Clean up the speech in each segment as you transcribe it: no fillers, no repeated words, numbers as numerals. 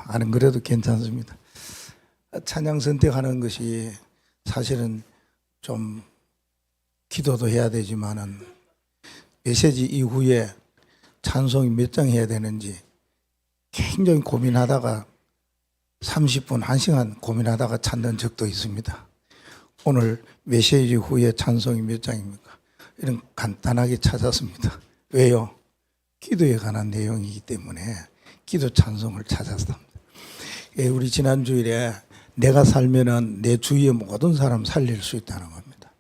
안 그래도 괜찮습니다. 찬양 선택하는 것이 사실은 좀 기도도 해야 되지만은 메시지 이후에 찬송이 몇 장 해야 되는지 굉장히 고민하다가 30분, 1시간 고민하다가 찾는 적도 있습니다. 오늘 메시지 후에 찬송이 몇 장입니까? 이런 간단하게 찾았습니다. 왜요? 기도에 관한 내용이기 때문에 기도 찬송을 찾았습니다. 우리 지난 주일에 내가 살면은 내 주위의 모든 사람 살릴 수 있다는 겁니다.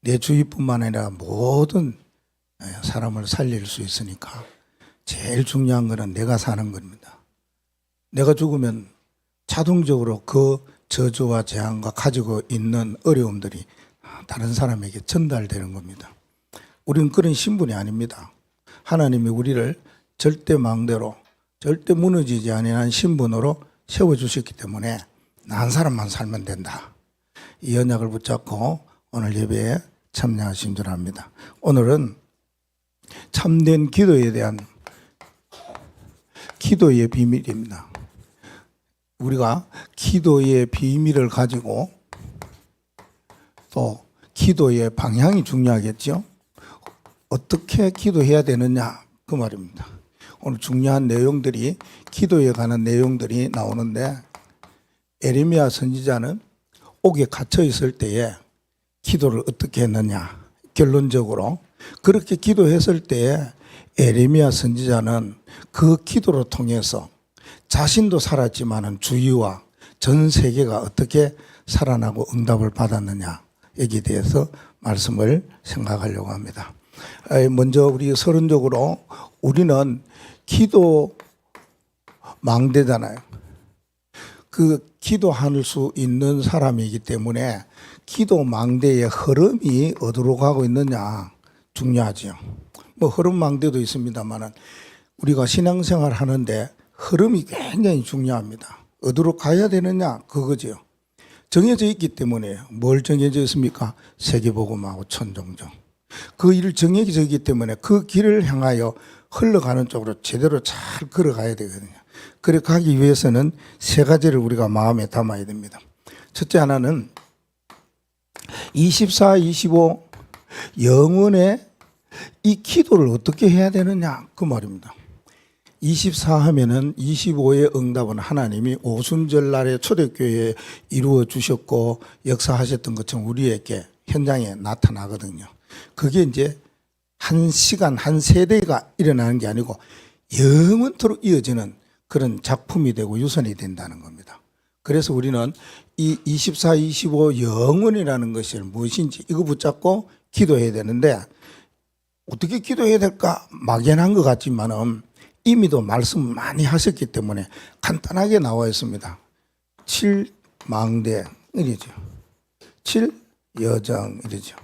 내 주위뿐만 아니라 모든 사람을 살릴 수 있으니까 제일 중요한 것은 내가 사는 겁니다. 내가 죽으면 자동적으로 그 저주와 재앙과 가지고 있는 어려움들이 다른 사람에게 전달되는 겁니다. 우리는 그런 신분이 아닙니다. 하나님이 우리를 절대 망대로 절대 무너지지 아니한 신분으로 세워주셨기 때문에 난 사람만 살면 된다. 이 언약을 붙잡고 오늘 예배에 참여하신 줄 압니다. 오늘은 참된 기도에 대한 기도의 비밀입니다. 우리가 기도의 비밀을 가지고 또 기도의 방향이 중요하겠죠. 어떻게 기도해야 되느냐 그 말입니다. 오늘 중요한 내용들이 기도에 관한 내용들이 나오는데 에레미야 선지자는 옥에 갇혀 있을 때에 기도를 어떻게 했느냐 결론적으로 그렇게 기도했을 때에 에레미야 선지자는 그 기도를 통해서 자신도 살았지만은 주위와 전 세계가 어떻게 살아나고 응답을 받았느냐 여기에 대해서 말씀을 생각하려고 합니다. 먼저 우리 서론적으로 우리는 기도 망대잖아요. 그 기도할 수 있는 사람이기 때문에 기도 망대의 흐름이 어디로 가고 있느냐 중요하죠. 뭐 흐름 망대도 있습니다만은 우리가 신앙생활 하는데 흐름이 굉장히 중요합니다. 어디로 가야 되느냐 그거죠. 정해져 있기 때문에 뭘 정해져 있습니까? 세계복음하고 천종종. 그 일을 정해져 있기 때문에 그 길을 향하여 흘러가는 쪽으로 제대로 잘 걸어가야 되거든요. 그래 가기 위해서는 세 가지를 우리가 마음에 담아야 됩니다. 첫째 하나는 24, 25 영혼의 이 기도를 어떻게 해야 되느냐 그 말입니다. 24 하면은 25의 응답은 하나님이 오순절날에 초대교회에 이루어 주셨고 역사하셨던 것처럼 우리에게 현장에 나타나거든요. 그게 이제 한 시간, 한 세대가 일어나는 게 아니고 영원토록 이어지는 그런 작품이 되고 유산이 된다는 겁니다. 그래서 우리는 이 24, 25 영원이라는 것이 무엇인지 이거 붙잡고 기도해야 되는데 어떻게 기도해야 될까 막연한 것 같지만은 이미도 말씀 많이 하셨기 때문에 간단하게 나와 있습니다. 7망대 이러죠. 7여정 이러죠.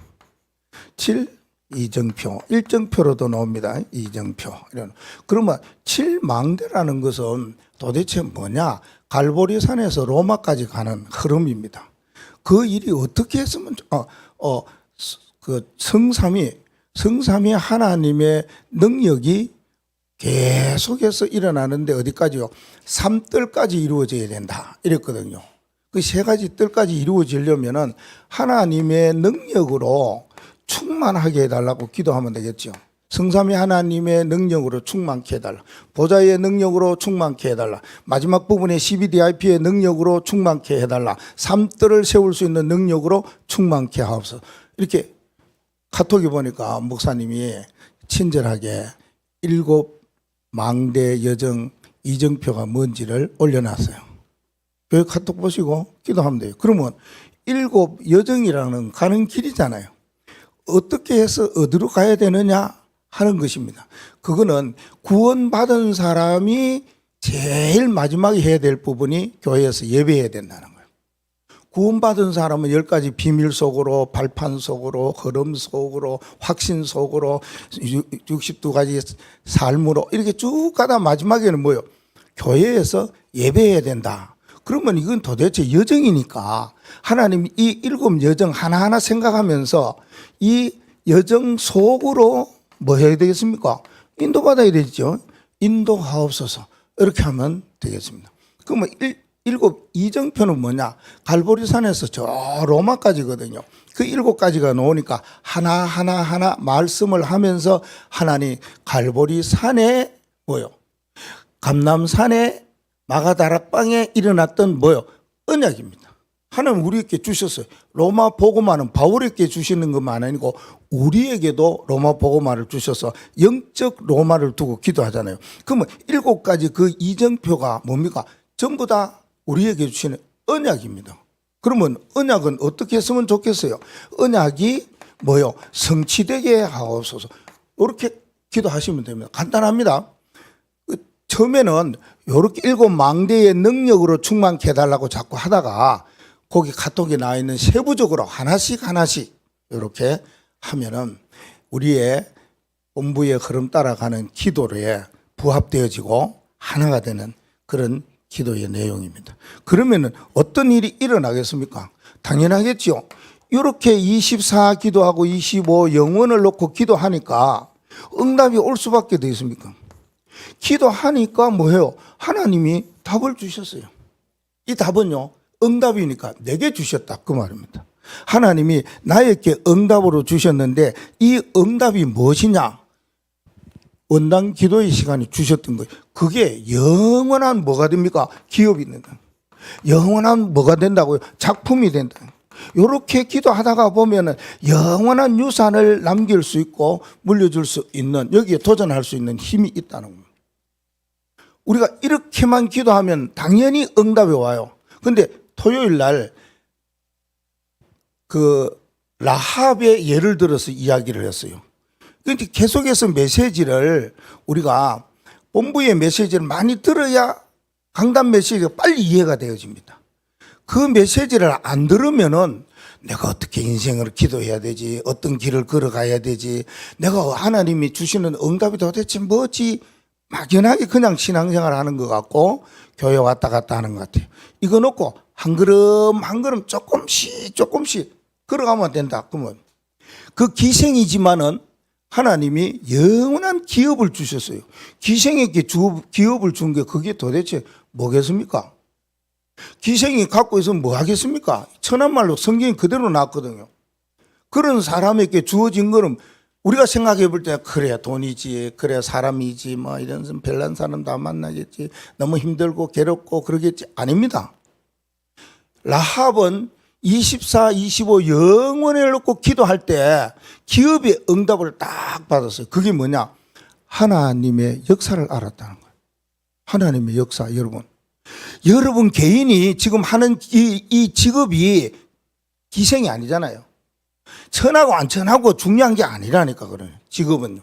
7이정표, 일정표로도 나옵니다. 이정표. 이런. 그러면 7망대라는 것은 도대체 뭐냐? 갈보리산에서 로마까지 가는 흐름입니다. 그 일이 어떻게 했으면 그 성삼위 하나님의 능력이 계속해서 일어나는데 어디까지요? 3뜰까지 이루어져야 된다 이랬거든요. 그 세 가지 뜰까지 이루어지려면은 하나님의 능력으로 충만하게 해달라고 기도하면 되겠죠. 성삼위 하나님의 능력으로 충만케 해달라. 보좌의 능력으로 충만케 해달라. 마지막 부분에 CBDIP의 능력으로 충만케 해달라. 3뜰을 세울 수 있는 능력으로 충만케 하옵소서. 이렇게 카톡에 보니까 목사님이 친절하게 7망대 여정 이정표가 뭔지를 올려놨어요. 그 카톡 보시고 기도하면 돼요. 그러면 7여정이라는 가는 길이잖아요. 어떻게 해서 어디로 가야 되느냐 하는 것입니다. 그거는 구원받은 사람이 제일 마지막에 해야 될 부분이 교회에서 예배해야 된다는 거예요. 구원받은 사람은 10가지 비밀 속으로, 발판 속으로, 흐름 속으로, 확신 속으로, 62가지 삶으로 이렇게 쭉 가다 마지막에는 뭐예요? 교회에서 예배해야 된다. 그러면 이건 도대체 여정이니까 하나님이 이 7여정 하나하나 생각하면서 이 여정 속으로 뭐 해야 되겠습니까? 인도받아야 되죠. 인도하옵소서. 이렇게 하면 되겠습니다. 그러면 일곱 이정표는 뭐냐? 갈보리산에서 저 로마까지거든요. 그 7가지가 나오니까 하나 말씀을 하면서 하나님 갈보리산에 뭐요? 감람산에 마가다락방에 일어났던 뭐요? 언약입니다. 하나님 우리에게 주셨어요. 로마 복음화는 바울에게 주시는 것만 아니고 우리에게도 로마 복음화를 주셔서 영적 로마를 두고 기도하잖아요. 그러면 7가지 그 이정표가 뭡니까? 전부 다 우리에게 주시는 언약입니다. 그러면 언약은 어떻게 했으면 좋겠어요? 언약이 뭐요? 성취되게 하옵소서. 이렇게 기도하시면 됩니다. 간단합니다. 처음에는 이렇게 7망대의 능력으로 충만케 해달라고 자꾸 하다가 거기 카톡에 나와 있는 세부적으로 하나씩 이렇게 하면은 우리의 본부의 흐름 따라가는 기도에 부합되어지고 하나가 되는 그런 기도의 내용입니다. 그러면은 어떤 일이 일어나겠습니까? 당연하겠죠. 이렇게 24 기도하고 25 영혼을 놓고 기도하니까 응답이 올 수밖에 돼 있습니까? 기도하니까 뭐예요? 하나님이 답을 주셨어요. 이 답은요, 응답이니까 내게 주셨다 그 말입니다. 하나님이 나에게 응답으로 주셨는데 이 응답이 무엇이냐? 원당 기도의 시간이 주셨던 거예요. 그게 영원한 뭐가 됩니까? 기업이 된다. 영원한 뭐가 된다고요? 작품이 된다. 이렇게 기도하다가 보면은 영원한 유산을 남길 수 있고 물려줄 수 있는, 여기에 도전할 수 있는 힘이 있다는 겁니다. 우리가 이렇게만 기도하면 당연히 응답이 와요. 근데 토요일 날 그 라합의 예를 들어서 이야기를 했어요. 그런데 계속해서 메시지를 우리가 본부의 메시지를 많이 들어야 강단 메시지가 빨리 이해가 되어집니다. 그 메시지를 안 들으면은 내가 어떻게 인생을 기도해야 되지? 어떤 길을 걸어가야 되지? 내가 하나님이 주시는 응답이 도대체 뭐지? 막연하게 그냥 신앙생활 하는 것 같고 교회 왔다 갔다 하는 것 같아요. 이거 놓고 한 걸음 한 걸음 조금씩 걸어가면 된다. 그러면 그 기생이지만은 하나님이 영원한 기업을 주셨어요. 기생에게 기업을 준 게 그게 도대체 뭐겠습니까? 기생이 갖고 있으면 뭐 하겠습니까? 천한 말로 성경이 그대로 나왔거든요. 그런 사람에게 주어진 거는 우리가 생각해 볼 때 그래 돈이지, 그래 사람이지, 뭐 이런 별난 사람 다 만나겠지, 너무 힘들고 괴롭고 그러겠지. 아닙니다. 라합은 24, 25 영원을 놓고 기도할 때 기업의 응답을 딱 받았어요. 그게 뭐냐? 하나님의 역사를 알았다는 거예요. 하나님의 역사. 여러분 개인이 지금 하는 이 직업이 기생이 아니잖아요. 천하고 안 천하고 중요한 게 아니라니까. 그래요. 직업은요.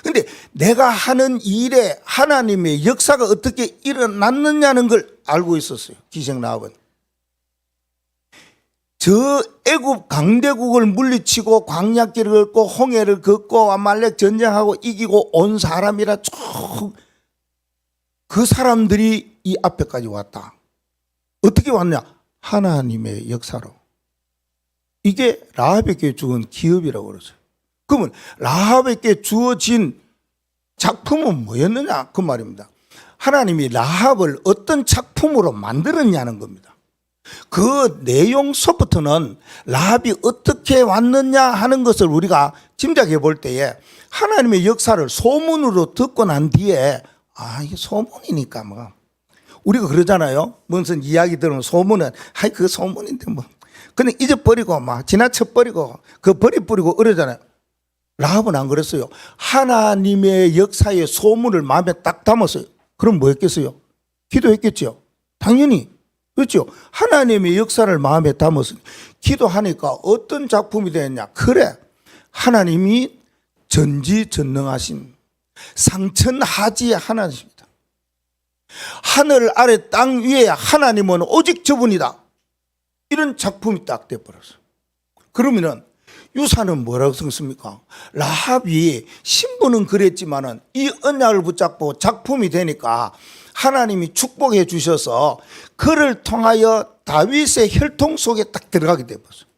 근데 내가 하는 일에 하나님의 역사가 어떻게 일어났느냐는 걸 알고 있었어요. 기생 라합은. 저 애굽 강대국을 물리치고 광야길을 걷고 홍해를 걷고 아말렉 전쟁하고 이기고 온 사람이라 쭉 그 사람들이 이 앞에까지 왔다. 어떻게 왔냐? 하나님의 역사로. 이게 라합에게 주은 기업이라고 그러죠. 그러면 라합에게 주어진 작품은 뭐였느냐? 그 말입니다. 하나님이 라합을 어떤 작품으로 만들었냐는 겁니다. 그 내용 속부터는 라합이 어떻게 왔느냐 하는 것을 우리가 짐작해 볼 때에 하나님의 역사를 소문으로 듣고 난 뒤에 이게 소문이니까 뭐 우리가 그러잖아요. 무슨 이야기 들으면 소문은 그 소문인데 뭐 그냥 잊어버리고 막 지나쳐버리고 그 버리고 그러잖아요. 라합은 안 그랬어요. 하나님의 역사의 소문을 마음에 딱 담았어요. 그럼 뭐 했겠어요? 기도했겠죠. 당연히. 그렇죠. 하나님의 역사를 마음에 담아서 기도하니까 어떤 작품이 되었냐? 그래. 하나님이 전지전능하신 상천하지의 하나님입니다. 하늘 아래 땅 위에 하나님은 오직 저분이다. 이런 작품이 딱 돼버렸어요. 그러면은 유사는 뭐라고 썼습니까? 라합이 신부는 그랬지만은 이 언약을 붙잡고 작품이 되니까 하나님이 축복해 주셔서 그를 통하여 다윗의 혈통 속에 딱 들어가게 되었어요.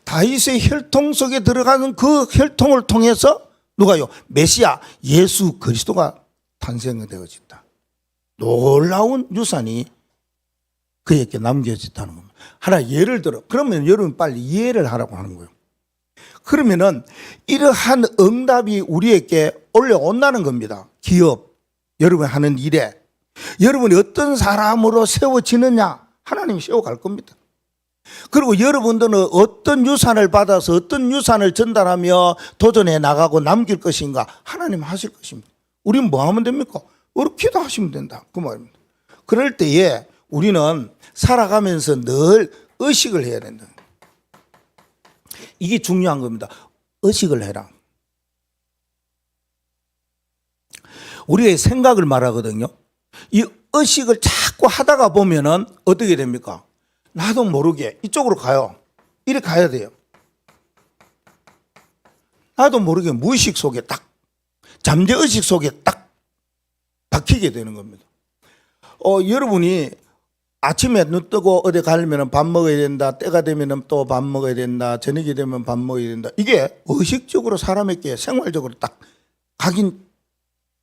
다윗의 혈통 속에 들어가는 그 혈통을 통해서 누가요? 메시아 예수 그리스도가 탄생되어진다. 놀라운 유산이 그에게 남겨졌다는 겁니다. 하나 예를 들어 그러면 여러분 빨리 이해를 하라고 하는 거예요. 그러면은 이러한 응답이 우리에게 올려온다는 겁니다. 기업, 여러분 하는 일에 여러분이 어떤 사람으로 세워지느냐 하나님이 세워갈 겁니다. 그리고 여러분들은 어떤 유산을 받아서 어떤 유산을 전달하며 도전해 나가고 남길 것인가 하나님 하실 것입니다. 우리는 뭐 하면 됩니까? 기도하시면 된다 그 말입니다. 그럴 때에 우리는 살아가면서 늘 의식을 해야 된다. 이게 중요한 겁니다. 의식을 해라. 우리의 생각을 말하거든요. 이 의식을 자꾸 하다가 보면은 어떻게 됩니까? 나도 모르게 이쪽으로 가요. 이렇게 가야 돼요. 나도 모르게 무의식 속에 딱 잠재의식 속에 딱 박히게 되는 겁니다. 여러분이 아침에 눈 뜨고 어디 가려면 밥 먹어야 된다. 때가 되면 또 밥 먹어야 된다. 저녁이 되면 밥 먹어야 된다. 이게 의식적으로 사람에게 생활적으로 딱 각인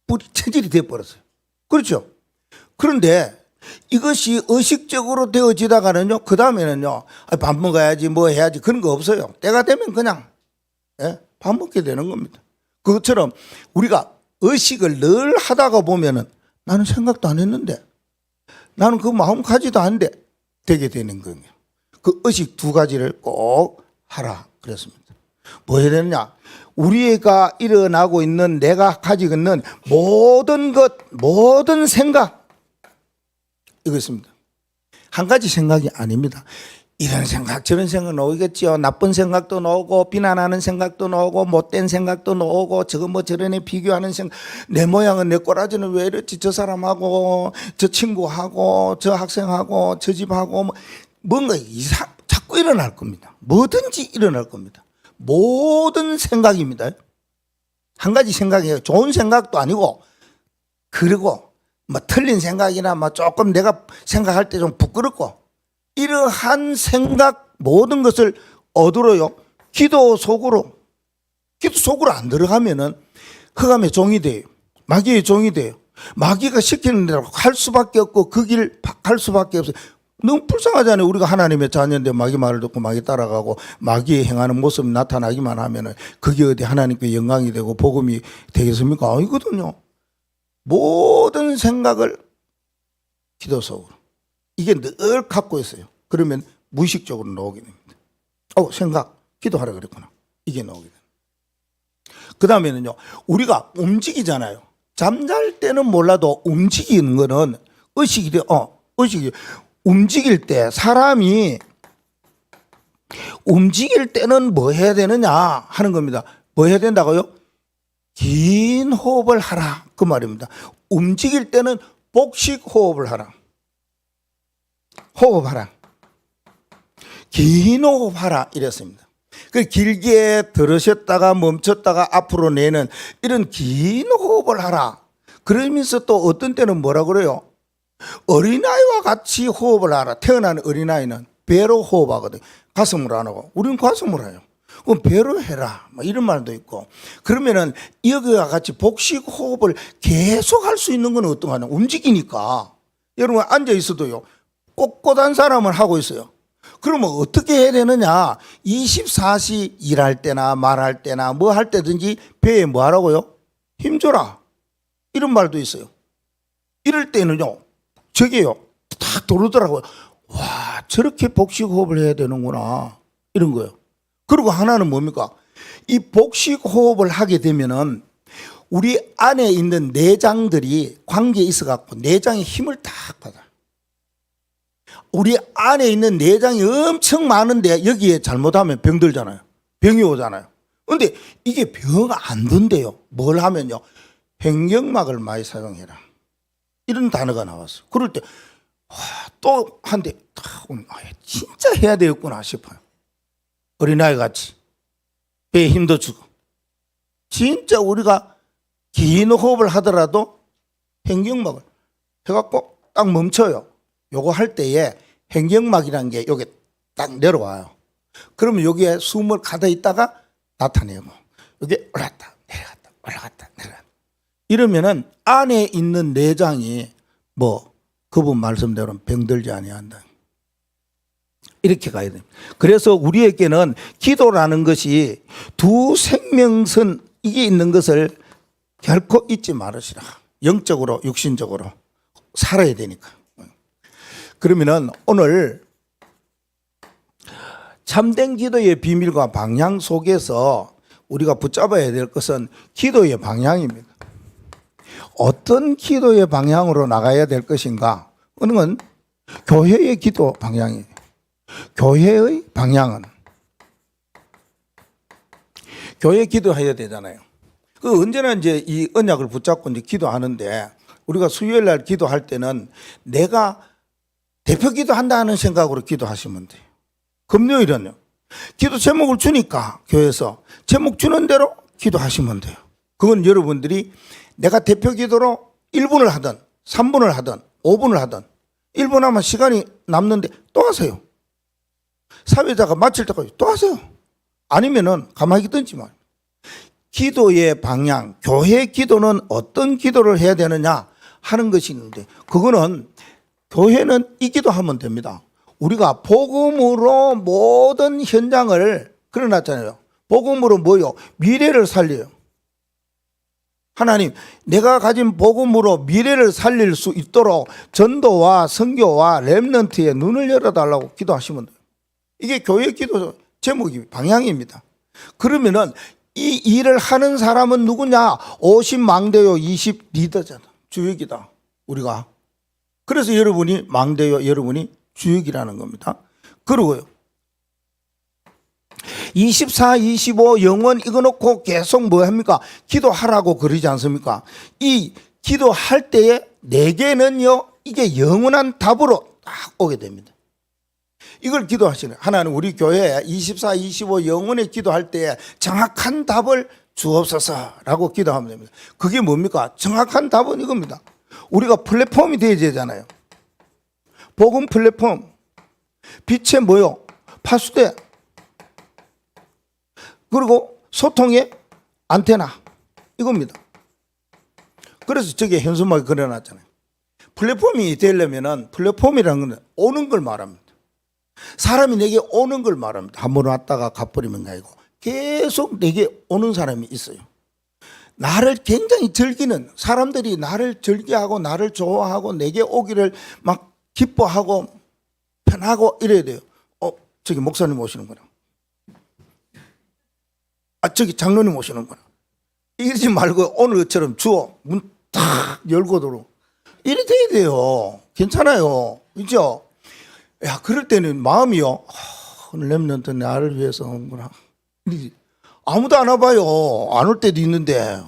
뿌리 체질이 되어버렸어요. 그렇죠? 그런데 이것이 의식적으로 되어지다가는요, 그 다음에는요, 밥 먹어야지, 뭐 해야지, 그런 거 없어요. 때가 되면 그냥, 밥 먹게 되는 겁니다. 그것처럼 우리가 의식을 늘 하다가 보면은 나는 생각도 안 했는데, 나는 그 마음가지도 않는데, 되게 되는 거예요. 그 의식 두 가지를 꼭 하라. 그랬습니다. 뭐 해야 되느냐? 우리가 일어나고 있는 내가 가지고 있는 모든 것, 모든 생각, 이것입니다. 한 가지 생각이 아닙니다. 이런 생각 저런 생각 나오겠죠. 나쁜 생각도 나오고 비난하는 생각도 나오고 못된 생각도 나오고 저거 뭐 저런 애 비교하는 생각, 내 모양은 내 꼬라지는 왜 이렇지, 저 사람하고 저 친구하고 저 학생하고 저 집하고 뭔가 자꾸 일어날 겁니다. 뭐든지 일어날 겁니다. 모든 생각입니다. 한 가지 생각이에요. 좋은 생각도 아니고, 그리고 뭐 틀린 생각이나 뭐 조금 내가 생각할 때 좀 부끄럽고, 이러한 생각 모든 것을 얻으러요, 기도 속으로 안 들어가면은 흑암의 종이 돼요. 마귀의 종이 돼요. 마귀가 시키는 대로 할 수밖에 없고 그 길 갈 수밖에 없어요. 너무 불쌍하잖아요. 우리가 하나님의 자녀인데 마귀 말을 듣고 마귀 따라가고 마귀의 행하는 모습이 나타나기만 하면은 그게 어디 하나님께 영광이 되고 복음이 되겠습니까? 아니거든요. 모든 생각을 기도 속으로, 이게 늘 갖고 있어요. 그러면 무의식적으로 나오게 됩니다. 생각, 기도하라 그랬구나. 이게 나오게 됩니다. 그 다음에는요, 우리가 움직이잖아요. 잠잘 때는 몰라도 움직이는 거는 의식이 돼. 의식이. 움직일 때, 사람이 움직일 때는 뭐 해야 되느냐 하는 겁니다. 뭐 해야 된다고요? 긴 호흡을 하라. 그 말입니다. 움직일 때는 복식 호흡을 하라. 호흡하라. 긴 호흡하라. 이랬습니다. 그 길게 들으셨다가 멈췄다가 앞으로 내는 이런 긴 호흡을 하라. 그러면서 또 어떤 때는 뭐라 그래요? 어린아이와 같이 호흡을 하라. 태어난 어린아이는 배로 호흡하거든. 가슴으로 안 하고. 우리는 가슴으로 해요. 그럼 배로 해라. 뭐 이런 말도 있고. 그러면은 여기와 같이 복식 호흡을 계속 할 수 있는 건 어떤 거냐? 움직이니까. 여러분 앉아 있어도요, 꼿꼿한 사람은 하고 있어요. 그러면 어떻게 해야 되느냐? 24시 일할 때나 말할 때나 뭐 할 때든지 배에 뭐 하라고요? 힘줘라. 이런 말도 있어요. 이럴 때는요, 저게요, 딱 도르더라고요. 와, 저렇게 복식 호흡을 해야 되는구나. 이런 거예요. 그리고 하나는 뭡니까? 이 복식 호흡을 하게 되면은 우리 안에 있는 내장들이 관계에 있어갖고 내장의 힘을 딱 받아요. 우리 안에 있는 내장이 엄청 많은데 여기에 잘못하면 병들잖아요. 병이 오잖아요. 근데 이게 병 안 든대요. 뭘 하면요, 횡격막을 많이 사용해라. 이런 단어가 나왔어요. 그럴 때, 또 한 대, 진짜 해야 되겠구나 싶어요. 어린아이 같이. 배에 힘도 주고. 진짜 우리가 긴 호흡을 하더라도 횡격막을 해갖고 딱 멈춰요. 요거 할 때에 횡격막이라는 게 여기 딱 내려와요. 그러면 여기에 숨을 가다 있다가 나타내고, 여기 올랐다, 내려갔다, 올라갔다, 내려갔다. 이러면은 안에 있는 내장이 뭐 그분 말씀대로 병들지 아니한다. 이렇게 가야 됩니다. 그래서 우리에게는 기도라는 것이 두 생명선 이게 있는 것을 결코 잊지 말으시라. 영적으로 육신적으로 살아야 되니까. 그러면은 오늘 참된 기도의 비밀과 방향 속에서 우리가 붙잡아야 될 것은 기도의 방향입니다. 어떤 기도의 방향으로 나가야 될 것인가? 어느 건 교회의 기도 방향이에요. 교회의 방향은 교회 기도해야 되잖아요. 그 언제나 이제 이 언약을 붙잡고 이제 기도하는데 우리가 수요일 날 기도할 때는 내가 대표 기도한다는 생각으로 기도하시면 돼요. 금요일은요. 기도 제목을 주니까 교회에서 제목 주는 대로 기도하시면 돼요. 그건 여러분들이 내가 대표 기도로 1분을 하든 3분을 하든 5분을 하든 1분 하면 시간이 남는데 또 하세요. 사회자가 마칠 때까지 또 하세요. 아니면은 가만히 있든지 말. 기도의 방향, 교회 기도는 어떤 기도를 해야 되느냐 하는 것이 있는데 그거는 교회는 이 기도하면 됩니다. 우리가 복음으로 모든 현장을 그려놨잖아요. 복음으로 뭐요? 미래를 살려요. 하나님, 내가 가진 복음으로 미래를 살릴 수 있도록 전도와 선교와 렘넌트의 눈을 열어달라고 기도하시면 돼요. 이게 교회 기도 제목이 방향입니다. 그러면은 이 일을 하는 사람은 누구냐? 50 망대요, 20 리더잖아. 주역이다. 우리가. 그래서 여러분이 망대요, 여러분이 주역이라는 겁니다. 그리고요. 24, 25 영원 이거 놓고 계속 뭐 합니까? 기도하라고 그러지 않습니까? 이 기도할 때에 내게는요, 이게 영원한 답으로 딱 오게 됩니다. 이걸 기도하시는 하나는 우리 교회에 24, 25 영원히 기도할 때에 정확한 답을 주옵소서라고 기도하면 됩니다. 그게 뭡니까? 정확한 답은 이겁니다. 우리가 플랫폼이 되어야 되잖아요. 복음 플랫폼. 빛의 뭐요? 파수대. 그리고 소통의 안테나. 이겁니다. 그래서 저게 현수막에 그려놨잖아요. 플랫폼이 되려면은 플랫폼이라는 건 오는 걸 말합니다. 사람이 내게 오는 걸 말합니다. 한 번 왔다가 가버리면 아니고 계속 내게 오는 사람이 있어요. 나를 굉장히 즐기는 사람들이 나를 즐겨하고 나를 좋아하고 내게 오기를 막 기뻐하고 편하고 이래야 돼요. 저기 목사님 오시는구나. 저기 장로님 오시는구나. 이러지 말고 오늘처럼 주어 문 탁 열고 들어. 이래 돼야 돼요. 괜찮아요. 그죠? 야, 그럴 때는 마음이요. 오늘 렘넌트 나를 위해서 온구나. 아무도 안 와봐요. 안 올 때도 있는데.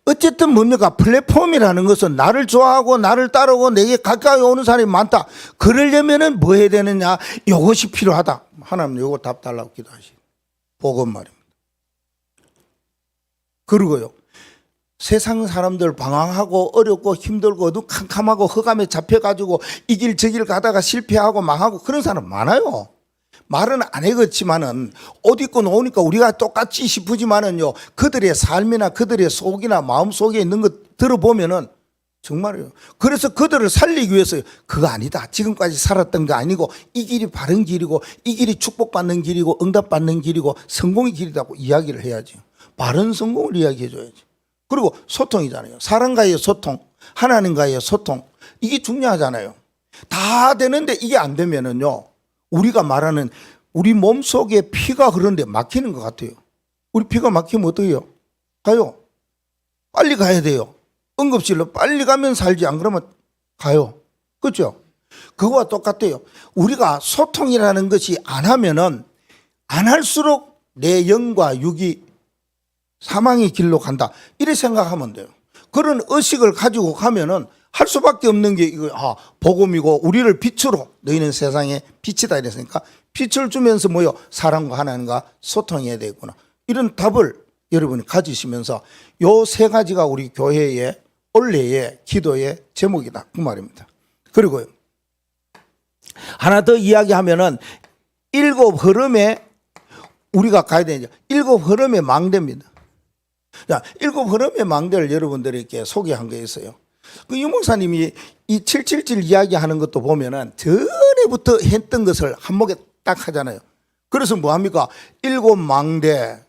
어쨌든 뭡니까? 플랫폼이라는 것은 나를 좋아하고 나를 따르고 내게 가까이 오는 사람이 많다. 그러려면은 뭐 해야 되느냐? 이것이 필요하다. 하나님 요거 답 달라고 기도하시. 복음 말입니다. 그리고요. 세상 사람들 방황하고 어렵고 힘들고 어두 캄캄하고 흑암에 잡혀가지고 이 길 저 길 가다가 실패하고 망하고 그런 사람 많아요. 말은 안 해겠지만은 옷 입고 노니까 우리가 똑같이 싶으지만은요 그들의 삶이나 그들의 속이나 마음 속에 있는 것 들어보면은 정말이에요. 그래서 그들을 살리기 위해서 그거 아니다. 지금까지 살았던 거 아니고 이 길이 바른 길이고 이 길이 축복받는 길이고 응답받는 길이고 성공의 길이라고 이야기를 해야지. 바른 성공을 이야기해 줘야지. 그리고 소통이잖아요. 사람과의 소통, 하나님과의 소통. 이게 중요하잖아요. 다 되는데 이게 안 되면은요. 우리가 말하는 우리 몸속에 피가 흐르는데 막히는 것 같아요. 우리 피가 막히면 어떻게 해요? 가요. 빨리 가야 돼요. 응급실로 빨리 가면 살지 안 그러면 가요. 그렇죠? 그거와 똑같아요. 우리가 소통이라는 것이 안 하면은 안 할수록 내 영과 육이 사망의 길로 간다. 이렇게 생각하면 돼요. 그런 의식을 가지고 가면은 할 수밖에 없는 게 이거 복음이고 우리를 빛으로 너희는 세상에 빛이다 이랬으니까 빛을 주면서 뭐요? 사람과 하나님과 소통해야 되구나. 이런 답을 여러분이 가지시면서 요 세 가지가 우리 교회의 올해의 기도의 제목이다. 그 말입니다. 그리고요. 하나 더 이야기하면은 7 흐름에 우리가 가야 되죠. 7 흐름의 망대입니다. 자, 7 흐름의 망대를 여러분들에게 소개한 게 있어요. 그 유 목사님이 이 777 이야기하는 것도 보면은 전에 전에부터 했던 것을 한목에 딱 하잖아요. 그래서 뭐합니까? 일곱 망대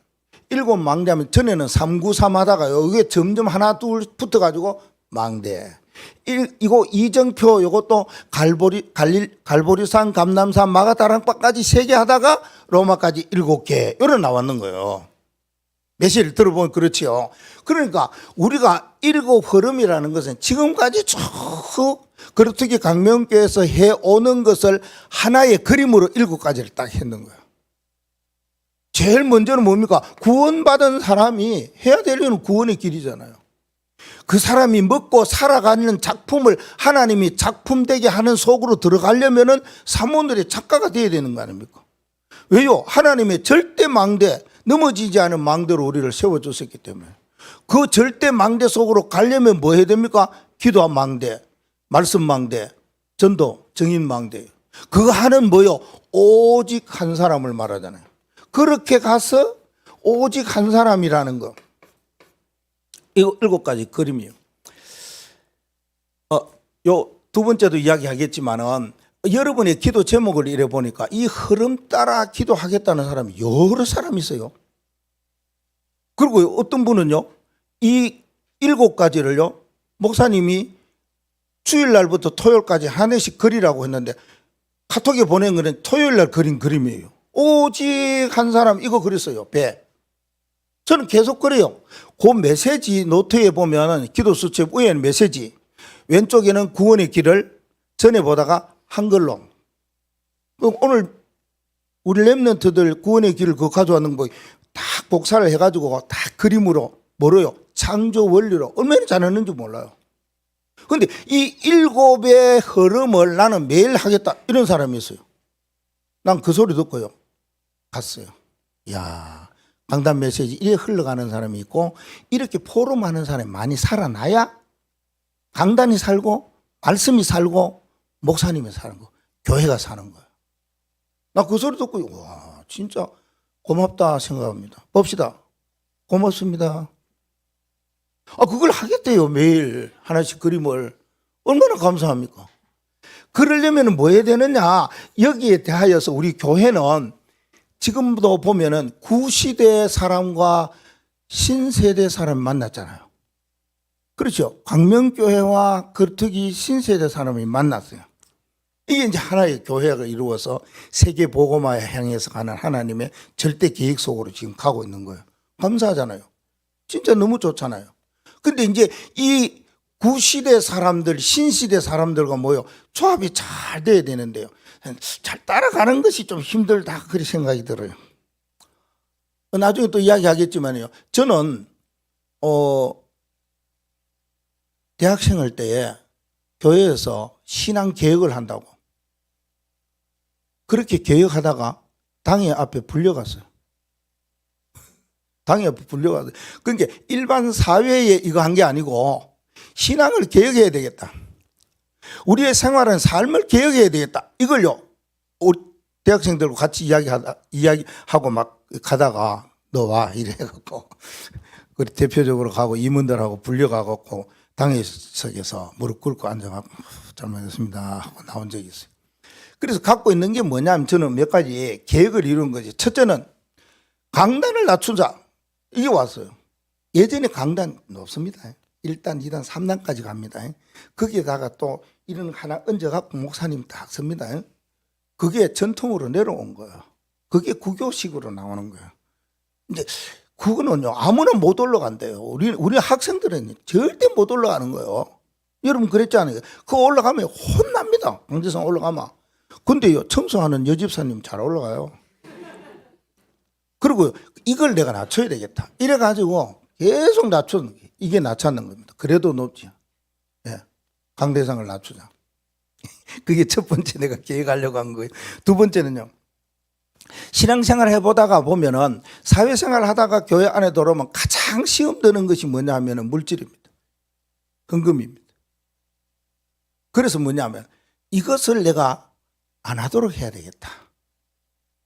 하면 전에는 393 하다가요. 이게 점점 하나 둘 붙어가지고 망대. 이거 이정표 요것도 갈보리산, 감남산, 마가다랑바까지 3개 하다가 로마까지 7개 이런 나왔는 거예요. 메시를 들어보면 그렇지요. 그러니까 우리가 7 흐름이라는 것은 지금까지 쭉 그렇게 강명교에서 해오는 것을 하나의 그림으로 7가지를 딱 했는 거예요. 제일 먼저는 뭡니까? 구원받은 사람이 해야 될 일은 구원의 길이잖아요. 그 사람이 먹고 살아가는 작품을 하나님이 작품되게 하는 속으로 들어가려면은 사모들의 작가가 되어야 되는 거 아닙니까? 왜요? 하나님의 절대 망대, 넘어지지 않은 망대로 우리를 세워줬었기 때문에. 그 절대 망대 속으로 가려면 뭐 해야 됩니까? 기도한 망대, 말씀 망대, 전도, 정인 망대. 그거 하는 뭐요? 오직 한 사람을 말하잖아요. 그렇게 가서 오직 한 사람이라는 거. 이거 7가지 그림이에요. 요 2번째도 이야기하겠지만은 여러분의 기도 제목을 이래 보니까 이 흐름 따라 기도하겠다는 사람이 여러 사람이 있어요. 그리고 어떤 분은요, 이 7가지를요, 목사님이 주일날부터 토요일까지 한 해씩 그리라고 했는데 카톡에 보낸 거는 토요일날 그린 그림이에요. 오직 한 사람 이거 그렸어요. 배. 저는 계속 그래요. 그 메시지 노트에 보면 기도 수첩 위에는 메시지, 왼쪽에는 구원의 길을 전에 보다가 한글로. 오늘 우리 랩런트들 구원의 길을 그거 가져왔는 거 딱 복사를 해가지고 딱 그림으로 뭐로요? 창조 원리로 얼마나 잘했는지 몰라요. 그런데 이 7의 흐름을 나는 매일 하겠다 이런 사람이 있어요. 난 그 소리 듣고요 갔어요. 이야, 강단 메시지 이렇게 흘러가는 사람이 있고 이렇게 포럼하는 사람이 많이 살아나야 강단이 살고 말씀이 살고 목사님이 사는 거, 교회가 사는 거예요. 나 그 소리 듣고 와 진짜 고맙다 생각합니다. 봅시다. 고맙습니다. 그걸 하겠대요. 매일 하나씩 그림을. 얼마나 감사합니까? 그러려면 뭐 해야 되느냐? 여기에 대하여서 우리 교회는 지금도 보면은 구시대 사람과 신세대 사람 만났잖아요. 그렇죠. 광명교회와 그특이 신세대 사람이 만났어요. 이게 이제 하나의 교회가 이루어서 세계 복음화에 향해서 가는 하나님의 절대 계획 속으로 지금 가고 있는 거예요. 감사하잖아요. 진짜 너무 좋잖아요. 근데 이제 이 구시대 사람들, 신시대 사람들과 뭐요? 조합이 잘 돼야 되는데요. 잘 따라가는 것이 좀 힘들다. 그렇게 생각이 들어요. 나중에 또 이야기하겠지만요. 저는, 대학생일 때에 교회에서 신앙 개혁을 한다고. 그렇게 개혁하다가 당회 앞에 불려갔어요. 당회 앞에 불려갔어요. 그러니까 일반 사회에 이거 한 게 아니고 신앙을 개혁해야 되겠다. 우리의 생활은 삶을 개혁해야 되겠다. 이걸요. 우리 대학생들과 같이 이야기하고 막 가다가 너 와 이래갖고 그 대표적으로 가고 임원들하고 불려가갖고 당회석에서 무릎 꿇고 앉아갖고 잘못했습니다 하고 나온 적이 있어요. 그래서 갖고 있는 게 뭐냐면 저는 몇 가지 계획을 이룬 거지. 첫째는 강단을 낮추자. 이게 왔어요. 예전에 강단 높습니다. 1단, 2단, 3단까지 갑니다. 거기에다가 또 이런 하나 얹어갖고 목사님 딱 씁니다. 그게 전통으로 내려온 거예요. 그게 구교식으로 나오는 거예요. 이제 그거는요 아무나 못 올라간대요. 우리 학생들은 절대 못 올라가는 거예요. 여러분 그랬잖아요. 그거 올라가면 혼납니다. 강제성 올라가면. 근데요 청소하는 여집사님 잘 올라가요. 그리고 이걸 내가 낮춰야 되겠다. 이래가지고 계속 낮추는 게 이게 낮추는 겁니다. 그래도 높지. 예, 강대상을 낮추자. 그게 첫 번째 내가 계획하려고 한 거예요. 두 번째는요. 신앙생활 해보다가 보면은 사회생활 하다가 교회 안에 들어오면 가장 시험 드는 것이 뭐냐 하면 물질입니다. 헌금입니다. 그래서 뭐냐면 이것을 내가 안 하도록 해야 되겠다.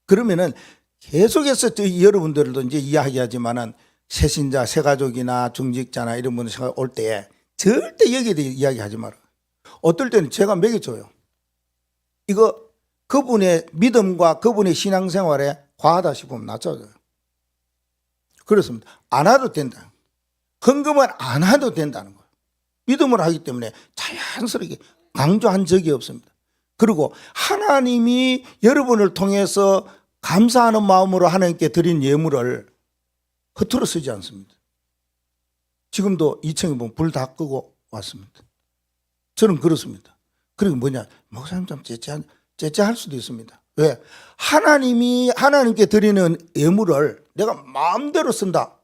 그러면은 계속해서 여러분들도 이제 이야기하지만은 새신자, 새가족이나 중직자나 이런 분들 올 때 절대 여기에 대해 이야기하지 마라. 어떨 때는 제가 먹여줘요. 이거 그분의 믿음과 그분의 신앙생활에 과하다 싶으면 낮춰져요. 그렇습니다. 안 와도 된다. 헌금은 안 와도 된다는 거예요. 믿음을 하기 때문에 자연스럽게 강조한 적이 없습니다. 그리고 하나님이 여러분을 통해서 감사하는 마음으로 하나님께 드린 예물을 허투루 쓰지 않습니다. 지금도 2층에 보면 불 다 끄고 왔습니다. 저는 그렇습니다. 그리고 뭐냐, 목사님 좀 째째할 수도 있습니다. 왜? 하나님이 하나님께 드리는 예물을 내가 마음대로 쓴다.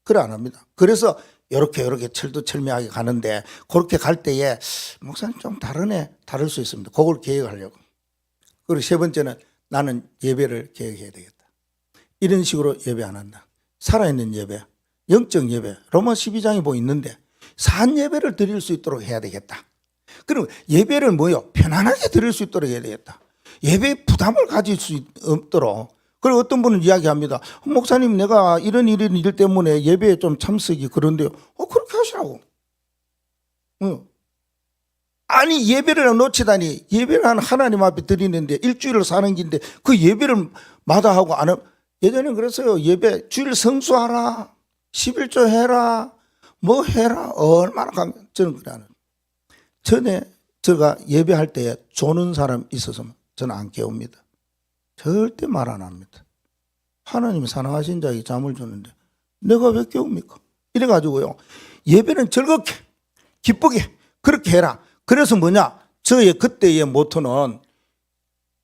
그래 안 합니다. 그래서 이렇게 철두철미하게 가는데 그렇게 갈 때에 목사님 좀 다를 수 있습니다. 그걸 계획하려고. 그리고 세 번째는 나는 예배를 계획해야 되겠다. 이런 식으로 예배 안 한다. 살아있는 예배, 영적 예배, 로마 12장에 뭐 있는데 산 예배를 드릴 수 있도록 해야 되겠다. 그럼 예배를 뭐요? 편안하게 드릴 수 있도록 해야 되겠다. 예배에 부담을 가질 수 없도록. 그리고 어떤 분은 이야기합니다. 목사님, 내가 이런 일 때문에 예배에 좀 참석이 그런데요. 그렇게 하시라고. 아니, 예배를 놓치다니. 예배를 하나님 앞에 드리는데 일주일을 사는 긴데 그 예배를 마다하고 안 하면, 예전엔 그랬어요. 예배 주일 성수하라, 11조 해라, 뭐 해라. 얼마나 저는 그래 안 해요. 전에 제가 예배할 때에 조는 사람 있어서 저는 안 깨웁니다. 절대 말 안 합니다. 하나님이 사랑하신 자에게 잠을 주는데 내가 왜 깨웁니까? 이래가지고요, 예배는 즐겁게 기쁘게 그렇게 해라. 그래서 뭐냐, 저의 그때의 모토는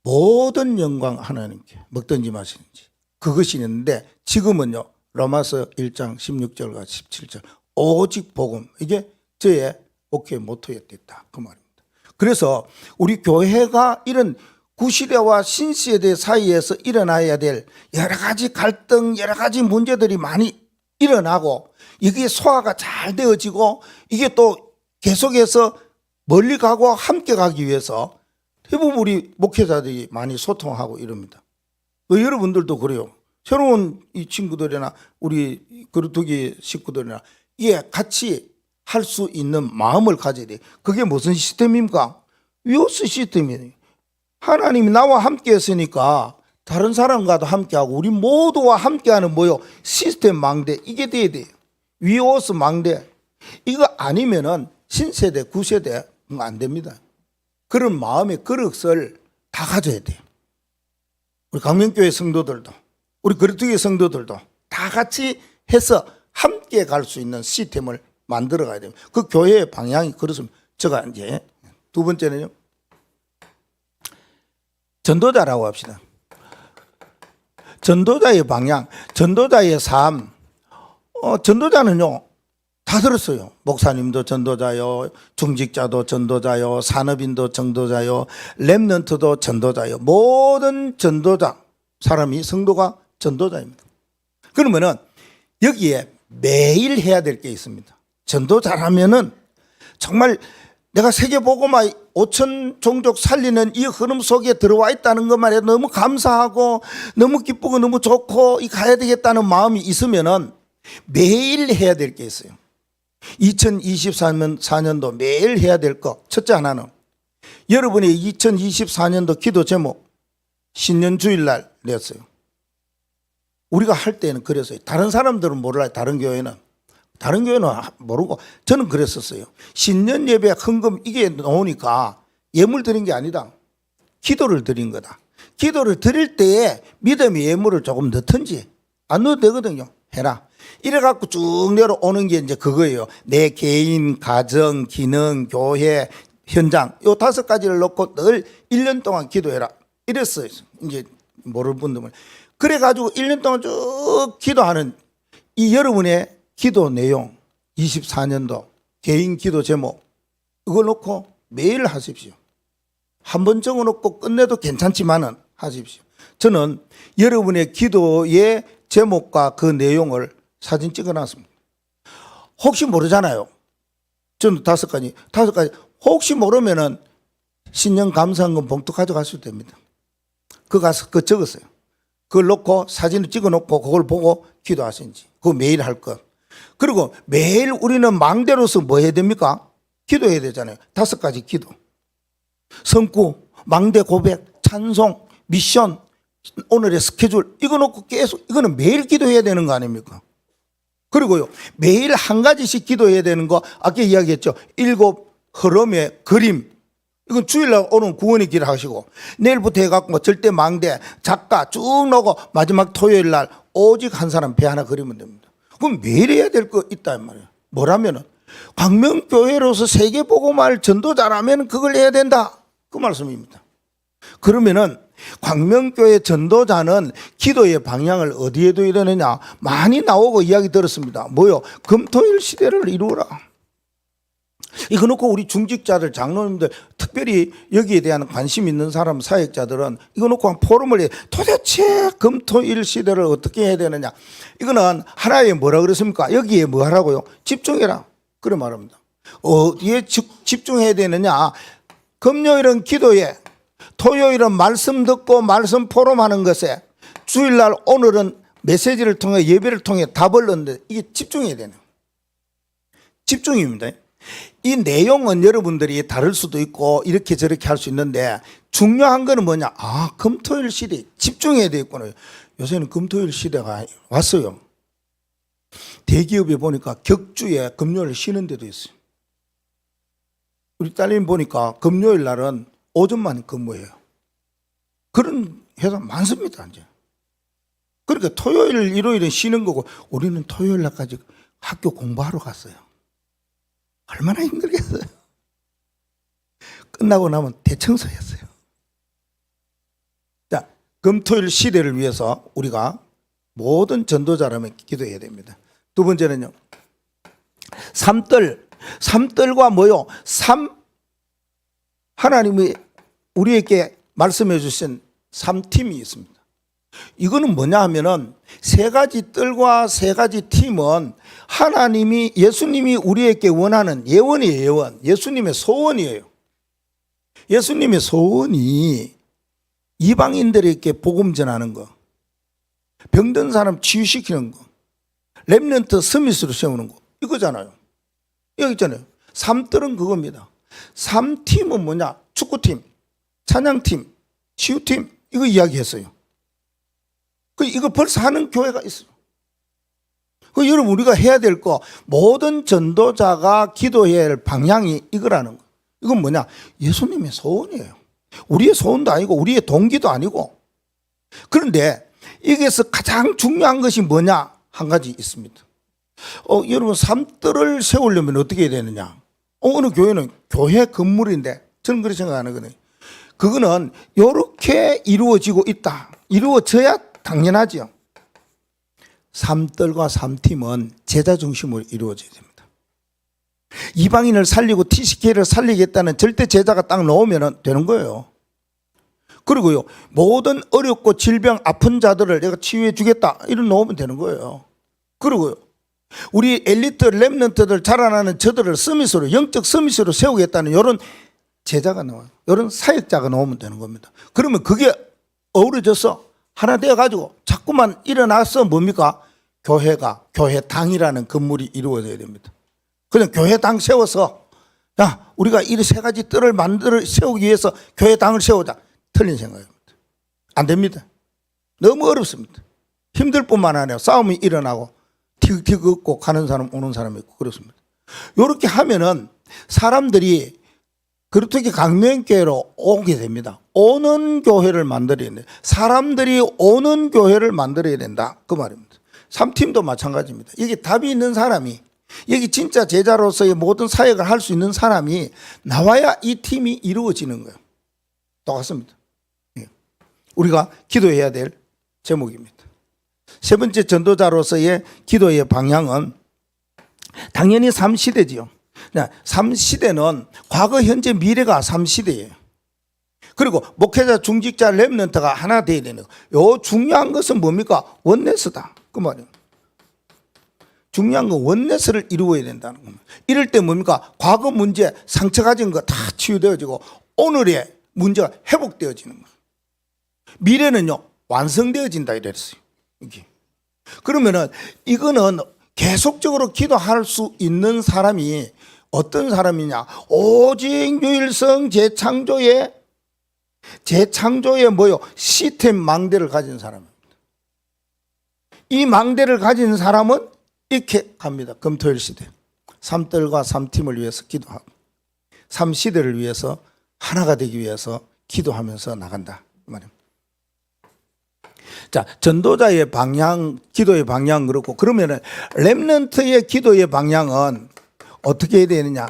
모든 영광 하나님께 먹든지 마시든지 그것이 있는데, 지금은요 로마서 1장 16절과 17절 오직 복음, 이게 저의 목회 모토였다 그 말입니다. 그래서 우리 교회가 이런 구시대와 신시대 사이에서 일어나야 될 여러 가지 갈등, 여러 가지 문제들이 많이 일어나고 이게 소화가 잘 되어지고 이게 또 계속해서 멀리 가고 함께 가기 위해서 대부분 우리 목회자들이 많이 소통하고 이럽니다. 여러분들도 그래요. 새로운 이 친구들이나 우리 그루터기 식구들이나 이게 같이 할 수 있는 마음을 가져야 돼. 그게 무슨 시스템입니까? 위오스 시스템이에요. 하나님이 나와 함께 했으니까 다른 사람과도 함께하고 우리 모두와 함께하는 뭐요? 시스템 망대, 이게 돼야 돼요. 위오스 망대. 이거 아니면은 신세대, 구세대 안 됩니다. 그런 마음의 그릇을 다 가져야 돼요. 우리 강명교회 성도들도, 우리 그루터기 성도들도 다 같이 해서 함께 갈 수 있는 시스템을 만들어 가야 돼요. 그 교회의 방향이 그렇습니다. 제가 이제 두 번째는요, 전도자라고 합시다. 전도자의 방향, 전도자의 삶. 전도자는요 다 들었어요. 목사님도 전도자요, 중직자도 전도자요, 산업인도 전도자요, 렘넌트도 전도자요. 모든 전도자 사람이, 성도가 전도자입니다. 그러면은 여기에 매일 해야 될 게 있습니다. 전도자라면은 정말 내가 세계복음화 5천 종족 살리는 이 흐름 속에 들어와 있다는 것만 해도 너무 감사하고 너무 기쁘고 너무 좋고 이 가야 되겠다는 마음이 있으면은 매일 해야 될 게 있어요. 2024년도 매일 해야 될 거, 첫째 하나는 여러분의 2024년도 기도 제목 신년 주일날 냈어요. 우리가 할 때는 그랬어요. 다른 사람들은 몰라요. 다른 교회는 모르고 저는 그랬었어요. 신년 예배 헌금 이게 나오니까 예물 드린 게 아니다. 기도를 드린 거다. 기도를 드릴 때에 믿음의 예물을 조금 넣든지 안 넣어도 되거든요. 해라. 이래갖고 쭉 내려오는 게 이제 그거예요. 내 개인, 가정, 기능, 교회, 현장 요 5가지를 놓고 늘 1년 동안 기도해라. 이랬어요. 이제 모르는 분들은. 그래가지고 1년 동안 쭉 기도하는 이 여러분의 기도 내용, 24년도 개인 기도 제목 이걸 놓고 매일 하십시오. 한 번 적어놓고 끝내도 괜찮지만은 하십시오. 저는 여러분의 기도의 제목과 그 내용을 사진 찍어놨습니다. 혹시 모르잖아요. 저는 5가지. 혹시 모르면은 신년 감사헌금 봉투 가져가셔도 됩니다. 그거 적었어요. 그걸 놓고 사진을 찍어놓고 그걸 보고 기도하시는지. 그거 매일 할 것. 그리고 매일 우리는 망대로서 뭐 해야 됩니까? 기도해야 되잖아요. 5가지 기도. 성구, 망대 고백, 찬송, 미션, 오늘의 스케줄 이거 놓고 계속 이거는 매일 기도해야 되는 거 아닙니까? 그리고요 매일 한 가지씩 기도해야 되는 거 아까 이야기했죠. 7 흐름의 그림 이건 주일날 오늘 구원의 길 하시고 내일부터 해갖고 뭐 절대 망대 작가 쭉 넣고 마지막 토요일날 오직 한 사람 배 하나 그리면 됩니다. 그럼 매일 해야 될 거 있다 이 말이에요. 뭐라면은 광명교회로서 세계복음화를 전도자라면 그걸 해야 된다 그 말씀입니다. 그러면은 광명교회 전도자는 기도의 방향을 어디에 둬야 되느냐 많이 나오고 이야기 들었습니다. 뭐요? 금토일 시대를 이루어라. 이거 놓고 우리 중직자들 장로님들 특별히 여기에 대한 관심 있는 사람 사역자들은 이거 놓고 한 포럼을 해 도대체 금토일 시대를 어떻게 해야 되느냐 이거는 하나의 뭐라 그랬습니까? 여기에 뭐 하라고요? 집중해라 그래 말합니다. 어디에 집중해야 되느냐 금요일은 기도에 토요일은 말씀 듣고 말씀 포럼하는 것에 주일날 오늘은 메시지를 통해 예배를 통해 답을 얻는데 이게 집중해야 되는 집중입니다. 이 내용은 여러분들이 다를 수도 있고 이렇게 저렇게 할 수 있는데 중요한 거는 뭐냐 금토일 시대 집중해야 되겠구나. 요새는 금토일 시대가 왔어요. 대기업에 보니까 격주에 금요일 쉬는 데도 있어요. 우리 딸님 보니까 금요일 날은 오전만 근무해요. 그런 회사 많습니다. 이제. 그러니까 토요일, 일요일은 쉬는 거고 우리는 토요일 날까지 학교 공부하러 갔어요. 얼마나 힘들겠어요. 끝나고 나면 대청소했어요. 자, 금토일 시대를 위해서 우리가 모든 전도자라면 기도해야 됩니다. 두 번째는요. 삼뜰과 뭐요? 하나님이 우리에게 말씀해 주신 3팀이 있습니다. 이거는 뭐냐 하면은 세 가지 뜰과 세 가지 팀은 하나님이 예수님이 우리에게 원하는 예원이에요. 예원. 예수님의 소원이에요. 예수님의 소원이 이방인들에게 복음 전하는 거, 병든 사람 치유시키는 거, 렘넌트 스미스로 세우는 거 이거잖아요. 여기 있잖아요. 3뜰은 그겁니다. 3팀은 뭐냐? 축구팀, 찬양팀, 치유팀 이거 이야기했어요. 이거 벌써 하는 교회가 있어요. 여러분 우리가 해야 될 거 모든 전도자가 기도해야 할 방향이 이거라는 거. 이건 뭐냐? 예수님의 소원이에요. 우리의 소원도 아니고 우리의 동기도 아니고. 그런데 여기에서 가장 중요한 것이 뭐냐? 한 가지 있습니다. 여러분 3뜰을 세우려면 어떻게 해야 되느냐? 어느 교회는 교회 건물인데 저는 그렇게 생각하거든요. 그거는 이렇게 이루어지고 있다. 이루어져야 당연하죠. 3뜰과 3팀은 제자 중심으로 이루어져야 됩니다. 이방인을 살리고 TCK를 살리겠다는 절대 제자가 딱 넣으면 되는 거예요. 그리고요 모든 어렵고 질병 아픈 자들을 내가 치유해 주겠다 이런 넣으면 되는 거예요. 그리고요 우리 엘리트 렘넌트들 자라나는 저들을 서밋으로 영적 서밋으로 세우겠다는 이런 제자가 나와요. 이런 사역자가 나오면 되는 겁니다. 그러면 그게 어우러져서 하나 되어가지고 자꾸만 일어나서 뭡니까? 교회당이라는 건물이 이루어져야 됩니다. 그냥 교회당 세워서 야 우리가 이 세 가지 뜰을 세우기 위해서 교회당을 세우자. 틀린 생각입니다. 안 됩니다. 너무 어렵습니다. 힘들 뿐만 아니라 싸움이 일어나고 티격티격 걷고 가는 사람 오는 사람이 있고 그렇습니다. 이렇게 하면은 사람들이 그렇게 강명교회로 오게 됩니다. 오는 교회를 만들어야 된다. 사람들이 오는 교회를 만들어야 된다. 그 말입니다. 3팀도 마찬가지입니다. 여기 답이 있는 사람이 여기 진짜 제자로서의 모든 사역을 할 수 있는 사람이 나와야 이 팀이 이루어지는 거예요. 똑같습니다. 우리가 기도해야 될 제목입니다. 세 번째 전도자로서의 기도의 방향은 당연히 3시대지요. 3시대는 과거, 현재, 미래가 3시대예요. 그리고 목회자, 중직자, 렘넌트가 하나 되어야 되는 거예요. 중요한 것은 뭡니까? 원네스다. 그 말이에요. 중요한 건 원네스를 이루어야 된다는 겁니다. 이럴 때 뭡니까? 과거 문제, 상처 가진 거 다 치유되어지고 오늘의 문제가 회복되어지는 거예요. 미래는요 완성되어진다 이랬어요. 이게. 그러면은 이거는 계속적으로 기도할 수 있는 사람이 어떤 사람이냐? 오직 유일성 재창조의 재창조의 뭐요? 시스템 망대를 가진 사람입니다. 이 망대를 가진 사람은 이렇게 갑니다. 금토일 시대. 삼뜰과 삼팀을 위해서 기도하고 삼시대를 위해서 하나가 되기 위해서 기도하면서 나간다. 말입니다. 자, 전도자의 방향, 기도의 방향 그렇고, 그러면은 렘넌트의 기도의 방향은 어떻게 해야 되느냐?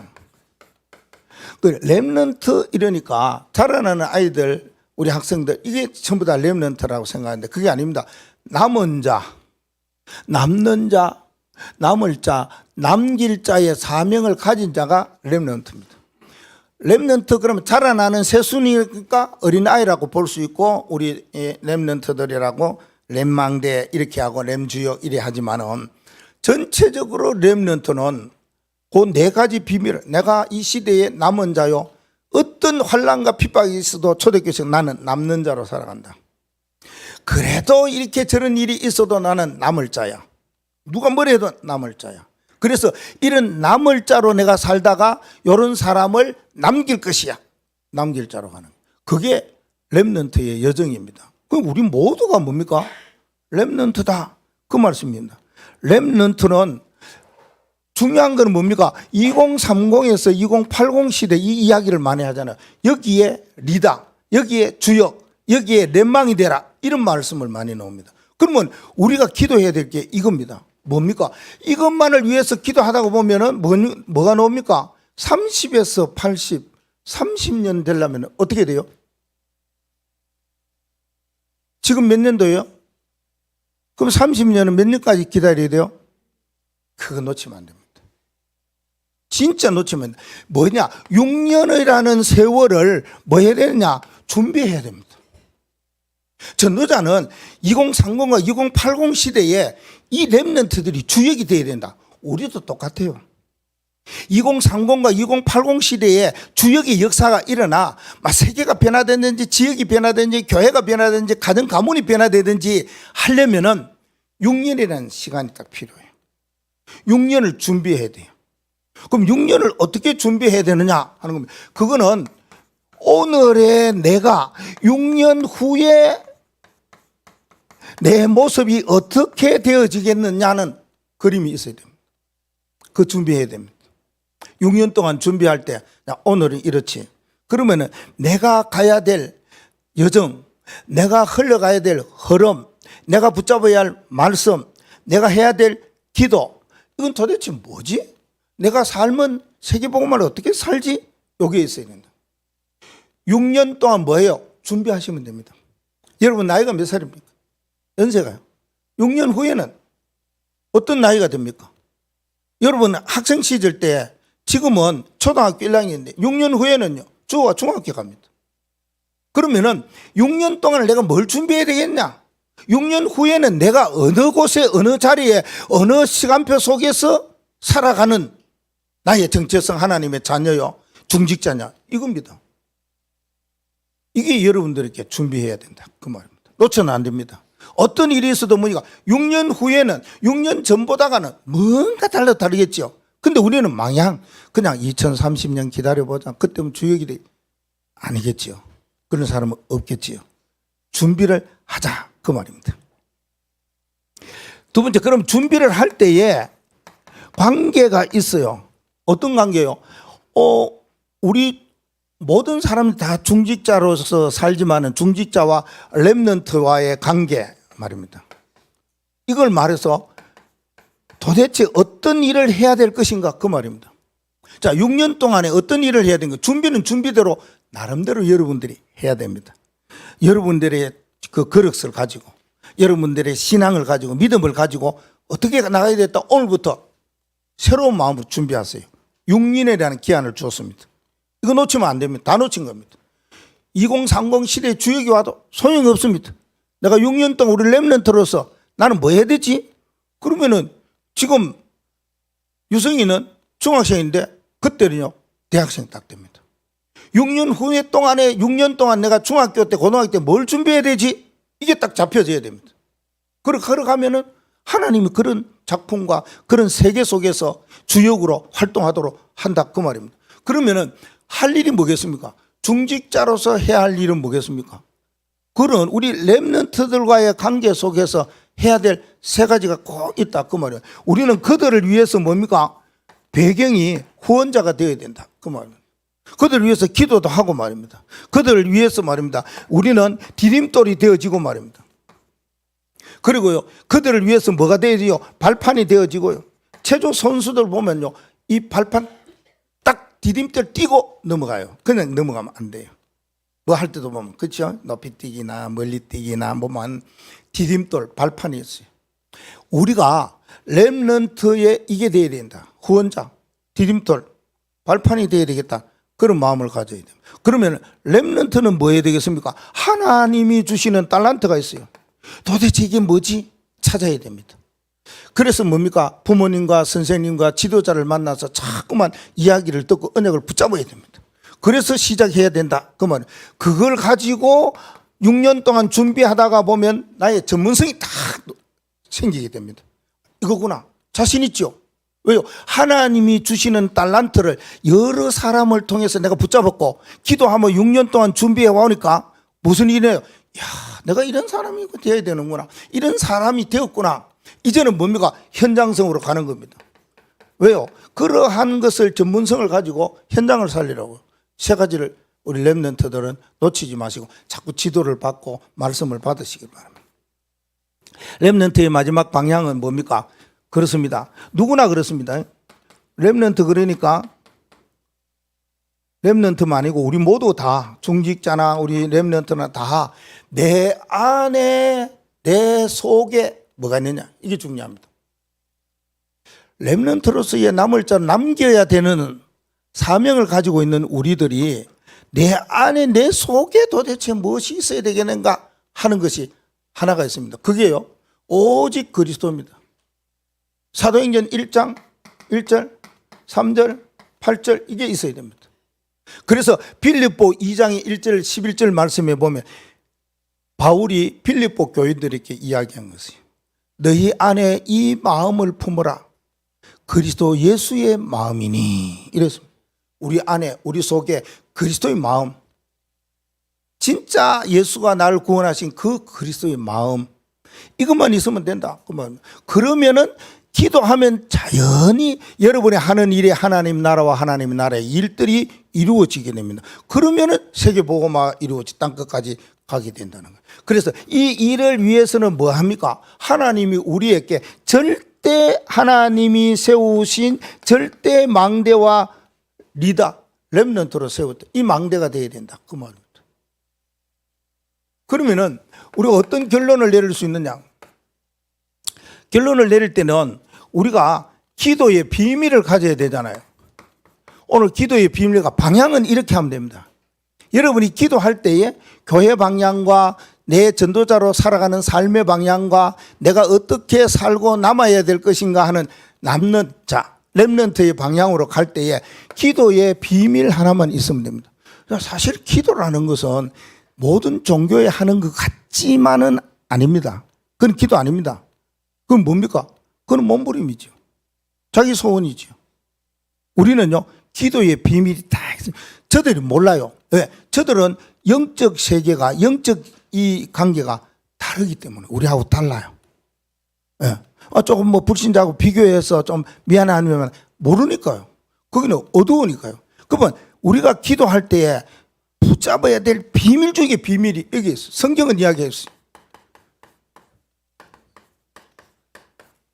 그 렘넌트 이러니까 자라나는 아이들, 우리 학생들 이게 전부 다 렘넌트라고 생각하는데 그게 아닙니다. 남은 자, 남는 자, 남을 자, 남길 자의 사명을 가진 자가 렘넌트입니다. 렘넌트 그러면 자라나는 새순이니까 어린아이라고 볼 수 있고, 우리 렘넌트들이라고 렘망대 이렇게 하고 렘주역 이래 하지만은 전체적으로 렘넌트는 그 네 가지 비밀, 내가 이 시대의 남은 자요, 어떤 환난과 핍박이 있어도 초대교식 나는 남는 자로 살아간다. 그래도 이렇게 저런 일이 있어도 나는 남을 자야. 누가 뭐라 해도 남을 자야. 그래서 이런 남을 자로 내가 살다가 이런 사람을 남길 것이야. 남길 자로 가는. 그게 렘넌트의 여정입니다. 그럼 우리 모두가 뭡니까? 렘넌트다. 그 말씀입니다. 렘넌트는 중요한 건 뭡니까? 2030에서 2080 시대 이 이야기를 많이 하잖아요. 여기에 리더, 여기에 주역, 여기에 렘망이 되라. 이런 말씀을 많이 나옵니다. 그러면 우리가 기도해야 될 게 이겁니다. 뭡니까? 이것만을 위해서 기도하다가 보면은 뭐가 나옵니까? 30에서 80, 30년 되려면 어떻게 돼요? 지금 몇 년도예요? 그럼 30년은 몇 년까지 기다려야 돼요? 그거 놓치면 안 됩니다. 진짜 놓치면 안 돼요. 뭐냐? 6년이라는 세월을 뭐 해야 되느냐? 준비해야 됩니다. 전도자는 2030과 2080 시대에 이 렘넌트들이 주역이 돼야 된다. 우리도 똑같아요. 2030과 2080 시대에 주역의 역사가 일어나 세계가 변화되든지 지역이 변화되든지 교회가 변화되든지 가정 가문이 변화되든지 하려면은 6년이라는 시간이 딱 필요해요. 6년을 준비해야 돼요. 그럼 6년을 어떻게 준비해야 되느냐 하는 겁니다. 그거는 오늘의 내가 6년 후에 내 모습이 어떻게 되어지겠느냐는 그림이 있어야 됩니다. 그 준비해야 됩니다. 6년 동안 준비할 때 오늘은 이렇지. 그러면은 내가 가야 될 여정, 내가 흘러가야 될 흐름, 내가 붙잡아야 할 말씀, 내가 해야 될 기도, 이건 도대체 뭐지? 내가 삶은 세계복음을 어떻게 살지? 여기에 있어야 된다. 6년 동안 뭐예요? 준비하시면 됩니다. 여러분 나이가 몇 살입니까? 연세가요. 6년 후에는 어떤 나이가 됩니까? 여러분 학생 시절 때 지금은 초등학교 1학년인데 6년 후에는요 주와 중학교 갑니다. 그러면은 6년 동안 내가 뭘 준비해야 되겠냐? 6년 후에는 내가 어느 곳에 어느 자리에 어느 시간표 속에서 살아가는 나의 정체성, 하나님의 자녀요, 중직자냐, 이겁니다. 이게 여러분들에게 준비해야 된다 그 말입니다. 놓쳐는 안 됩니다. 어떤 일이 있어도 뭐니까 6년 후에는 6년 전보다가는 뭔가 다르겠죠. 근데 우리는 마냥 그냥 2030년 기다려보자, 그때면 주역이 돼. 아니겠지요. 그런 사람은 없겠지요. 준비를 하자 그 말입니다. 두 번째, 그럼 준비를 할 때에 관계가 있어요. 어떤 관계요? 우리 모든 사람이 다 중직자로서 살지만은 중직자와 렘넌트와의 관계 말입니다. 이걸 말해서 도대체 어떤 일을 해야 될 것인가 그 말입니다. 자, 6년 동안에 어떤 일을 해야 되는가? 준비는 준비대로 나름대로 여러분들이 해야 됩니다. 여러분들의 그 거력을 가지고, 여러분들의 신앙을 가지고, 믿음을 가지고 어떻게 나가야 되겠다. 오늘부터 새로운 마음으로 준비하세요. 6년이라는 기한을 주었습니다. 이거 놓치면 안 됩니다. 다 놓친 겁니다. 2030 시대에 주역이 와도 소용이 없습니다. 내가 6년 동안 우리 렘넌트로서 나는 뭐 해야 되지? 그러면은 지금 유성이는 중학생인데 그때는요 대학생 딱 됩니다. 6년 후에 동안에 6년 동안 내가 중학교 때 고등학교 때 뭘 준비해야 되지? 이게 딱 잡혀져야 됩니다. 그렇게 걸어가면은 하나님이 그런 작품과 그런 세계 속에서 주역으로 활동하도록 한다 그 말입니다. 그러면은 할 일이 뭐겠습니까? 중직자로서 해야 할 일은 뭐겠습니까? 그런 우리 렘넌트들과의 관계 속에서 해야 될 세 가지가 꼭 있다 그 말이에요. 우리는 그들을 위해서 뭡니까? 배경이 후원자가 되어야 된다 그 말입니다. 그들을 위해서 기도도 하고 말입니다. 그들을 위해서 말입니다. 우리는 디딤돌이 되어지고 말입니다. 그리고요, 그들을 위해서 뭐가 되어지요? 발판이 되어지고요. 체조 선수들 보면요, 이 발판 딱 디딤돌 띄고 넘어가요. 그냥 넘어가면 안 돼요. 뭐 할 때도 보면, 그렇죠? 높이 뛰기나 멀리 뛰기나 뭐만 디딤돌 발판이 있어요. 우리가 렘넌트에 이게 돼야 된다. 후원자, 디딤돌, 발판이 돼야 되겠다. 그런 마음을 가져야 됩니다. 그러면 렘넌트는 뭐 해야 되겠습니까? 하나님이 주시는 달란트가 있어요. 도대체 이게 뭐지? 찾아야 됩니다. 그래서 뭡니까? 부모님과 선생님과 지도자를 만나서 자꾸만 이야기를 듣고 언약을 붙잡아야 됩니다. 그래서 시작해야 된다. 그 말은 그걸 가지고 6년 동안 준비하다가 보면 나의 전문성이 딱 생기게 됩니다. 이거구나. 자신 있죠? 왜요? 하나님이 주시는 달란트를 여러 사람을 통해서 내가 붙잡았고 기도하면 6년 동안 준비해 와오니까 무슨 일이에요? 야, 내가 이런 사람이 되어야 되는구나. 이런 사람이 되었구나. 이제는 뭡니까? 현장성으로 가는 겁니다. 왜요? 그러한 것을 전문성을 가지고 현장을 살리라고. 세 가지를 우리 렘넌트들은 놓치지 마시고 자꾸 지도를 받고 말씀을 받으시길 바랍니다. 렘넌트의 마지막 방향은 뭡니까? 그렇습니다. 누구나 그렇습니다. 렘넌트 그러니까 렘넌트만 아니고 우리 모두 다 중직자나 우리 렘넌트나 다 내 안에 내 속에 뭐가 있느냐 이게 중요합니다. 렘넌트로서의 남을 자 남겨야 되는 사명을 가지고 있는 우리들이 내 안에 내 속에 도대체 무엇이 있어야 되겠는가 하는 것이 하나가 있습니다. 그게요 오직 그리스도입니다. 사도행전 1장 1절 3절 8절 이게 있어야 됩니다. 그래서 빌립보 2장의 1절 11절 말씀에 보면 바울이 빌립보 교인들에게 이야기한 것이에요. 너희 안에 이 마음을 품어라. 그리스도 예수의 마음이니 이랬습니다. 우리 안에 우리 속에 그리스도의 마음, 진짜 예수가 나를 구원하신 그 그리스도의 마음 이것만 있으면 된다. 그러면은 기도하면 자연히 여러분이 하는 일에 하나님 나라와 하나님 나라의 일들이 이루어지게 됩니다. 그러면은 세계복음화 이루어지 땅끝까지 가게 된다는 거예요. 그래서 이 일을 위해서는 뭐 합니까? 하나님이 우리에게 절대 하나님이 세우신 절대 망대와 리더, 렘넌트로 세웠다. 이 망대가 되어야 된다. 그 말입니다. 그러면은 우리가 어떤 결론을 내릴 수 있느냐? 결론을 내릴 때는 우리가 기도의 비밀을 가져야 되잖아요. 오늘 기도의 비밀과 방향은 이렇게 하면 됩니다. 여러분이 기도할 때에 교회 방향과 내 전도자로 살아가는 삶의 방향과 내가 어떻게 살고 남아야 될 것인가 하는 남는 자, 렘넌트의 방향으로 갈 때에 기도의 비밀 하나만 있으면 됩니다. 사실 기도라는 것은 모든 종교에 하는 것 같지만은 아닙니다. 그건 기도 아닙니다. 그건 뭡니까? 그건 몸부림이죠. 자기 소원이죠. 우리는요, 기도의 비밀이 다 있습니다. 저들이 몰라요. 왜? 저들은 영적 세계가, 영적 이 관계가 다르기 때문에 우리하고 달라요. 예. 조금 뭐 불신자하고 비교해서 좀 미안하면 모르니까요. 거기는 어두우니까요. 그러면 우리가 기도할 때에 붙잡아야 될 비밀 중에 비밀이 여기 있어요. 성경은 이야기했어요.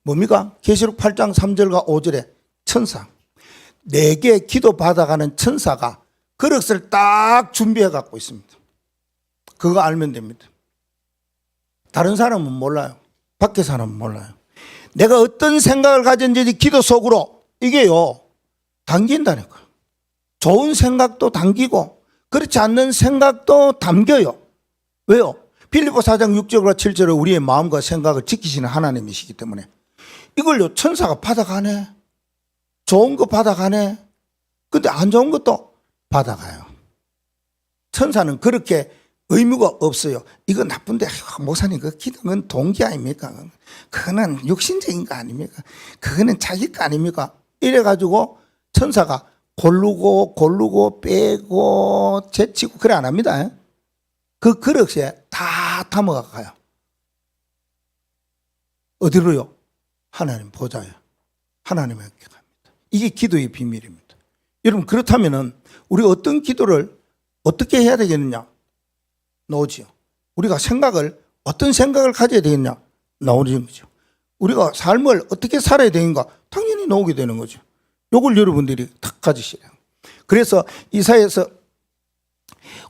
뭡니까? 계시록 8장 3절과 5절에 천사, 내게 기도 받아가는 천사가 그릇을 딱 준비해 갖고 있습니다. 그거 알면 됩니다. 다른 사람은 몰라요. 밖에 사람은 몰라요. 내가 어떤 생각을 가졌는지 기도 속으로 이게요 담긴다니까요. 좋은 생각도 담기고 그렇지 않는 생각도 담겨요. 왜요? 빌립보 4장 6절과 7절에 우리의 마음과 생각을 지키시는 하나님이시기 때문에 이걸요 천사가 받아가네. 좋은 거 받아가네. 근데 안 좋은 것도 받아가요. 천사는 그렇게 의무가 없어요. 이거 나쁜데 목사님 그 기도는 동기 아닙니까? 그거는 육신적인 거 아닙니까? 그거는 자기 거 아닙니까? 이래가지고 천사가 고르고 빼고 제치고 그래 안 합니다. 그 그릇에 다 담아가 가요. 어디로요? 하나님 보좌에, 하나님에게 갑니다. 이게 기도의 비밀입니다. 여러분, 그렇다면은 우리 어떤 기도를 어떻게 해야 되겠느냐? 나오지요. 우리가 어떤 생각을 가져야 되겠냐? 나오는 거죠. 우리가 삶을 어떻게 살아야 되는가? 당연히 나오게 되는 거죠. 요걸 여러분들이 탁 가지시래요. 그래서 이사야에서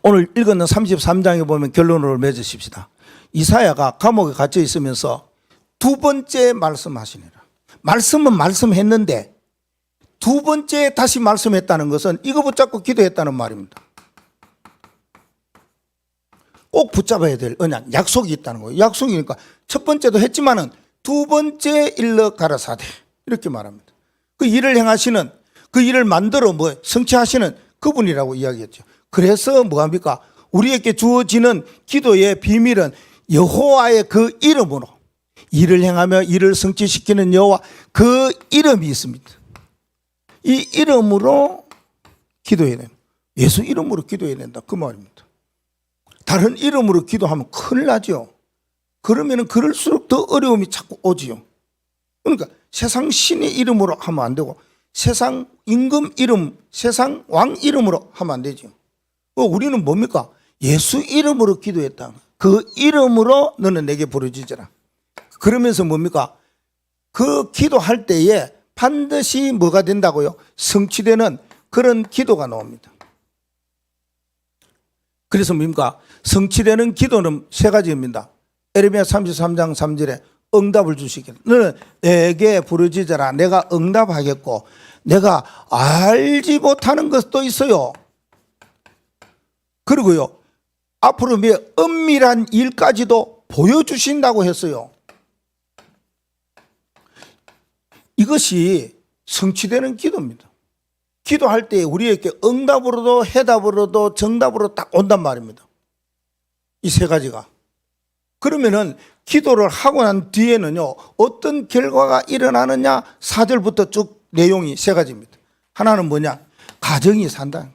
오늘 읽었는 33장에 보면 결론을 맺으십시다. 이사야가 감옥에 갇혀 있으면서 두 번째 말씀하시니라. 말씀은 말씀했는데 두 번째 다시 말씀했다는 것은 이거 붙잡고 기도했다는 말입니다. 꼭 붙잡아야 될 언약, 약속이 있다는 거예요. 약속이니까 첫 번째도 했지만은 두 번째 일러 가라사대 이렇게 말합니다. 그 일을 행하시는, 그 일을 만들어 성취하시는 그분이라고 이야기했죠. 그래서 뭐합니까? 우리에게 주어지는 기도의 비밀은 여호와의 그 이름으로 일을 행하며 일을 성취시키는 여호와 그 이름이 있습니다. 이 이름으로 기도해야 된다. 예수 이름으로 기도해야 된다. 그 말입니다. 다른 이름으로 기도하면 큰일 나죠. 그러면 그럴수록 더 어려움이 자꾸 오지요. 그러니까 세상 신의 이름으로 하면 안 되고 세상 임금 이름, 세상 왕 이름으로 하면 안 되죠. 우리는 뭡니까? 예수 이름으로 기도했다. 그 이름으로 너는 내게 부르짖으라. 그러면서 뭡니까? 그 기도할 때에 반드시 뭐가 된다고요? 성취되는 그런 기도가 나옵니다. 그래서 뭡니까? 성취되는 기도는 세 가지입니다. 에레미야 33장 3절에 응답을 주시길. 너는 내게 부르짖으라. 내가 응답하겠고 내가 알지 못하는 것도 있어요. 그리고요, 앞으로 은밀한 일까지도 보여주신다고 했어요. 이것이 성취되는 기도입니다. 기도할 때 우리에게 응답으로도 해답으로도 정답으로 딱 온단 말입니다. 이 세 가지가. 그러면은 기도를 하고 난 뒤에는요, 어떤 결과가 일어나느냐? 4절부터 쭉 내용이 세 가지입니다. 하나는 뭐냐? 가정이 산다.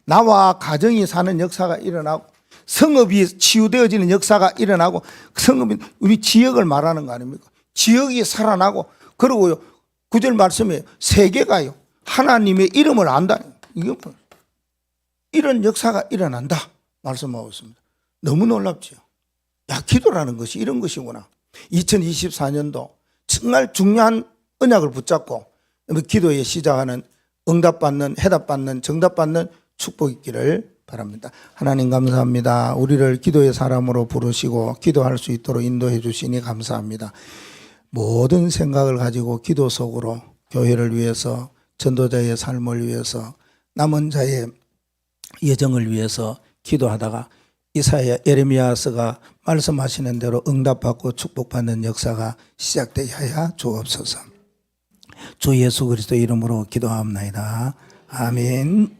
나와 가정이 사는 역사가 일어나고 성읍이 치유되어지는 역사가 일어나고 성읍이 우리 지역을 말하는 거 아닙니까? 지역이 살아나고 그리고요 9절 말씀에 세계가요 하나님의 이름을 안다. 이게 이런 역사가 일어난다 말씀하고 있습니다. 너무 놀랍죠. 야, 기도라는 것이 이런 것이구나. 2024년도 정말 중요한 언약을 붙잡고 기도에 시작하는 응답받는, 해답받는, 정답받는 축복 있기를 바랍니다. 하나님 감사합니다. 우리를 기도의 사람으로 부르시고 기도할 수 있도록 인도해 주시니 감사합니다. 모든 생각을 가지고 기도 속으로 교회를 위해서, 전도자의 삶을 위해서, 남은 자의 예정을 위해서 기도하다가 이사야, 예레미야서가 말씀하시는 대로 응답받고 축복받는 역사가 시작되게 하여 주옵소서. 주 예수 그리스도 이름으로 기도합니다. 아멘.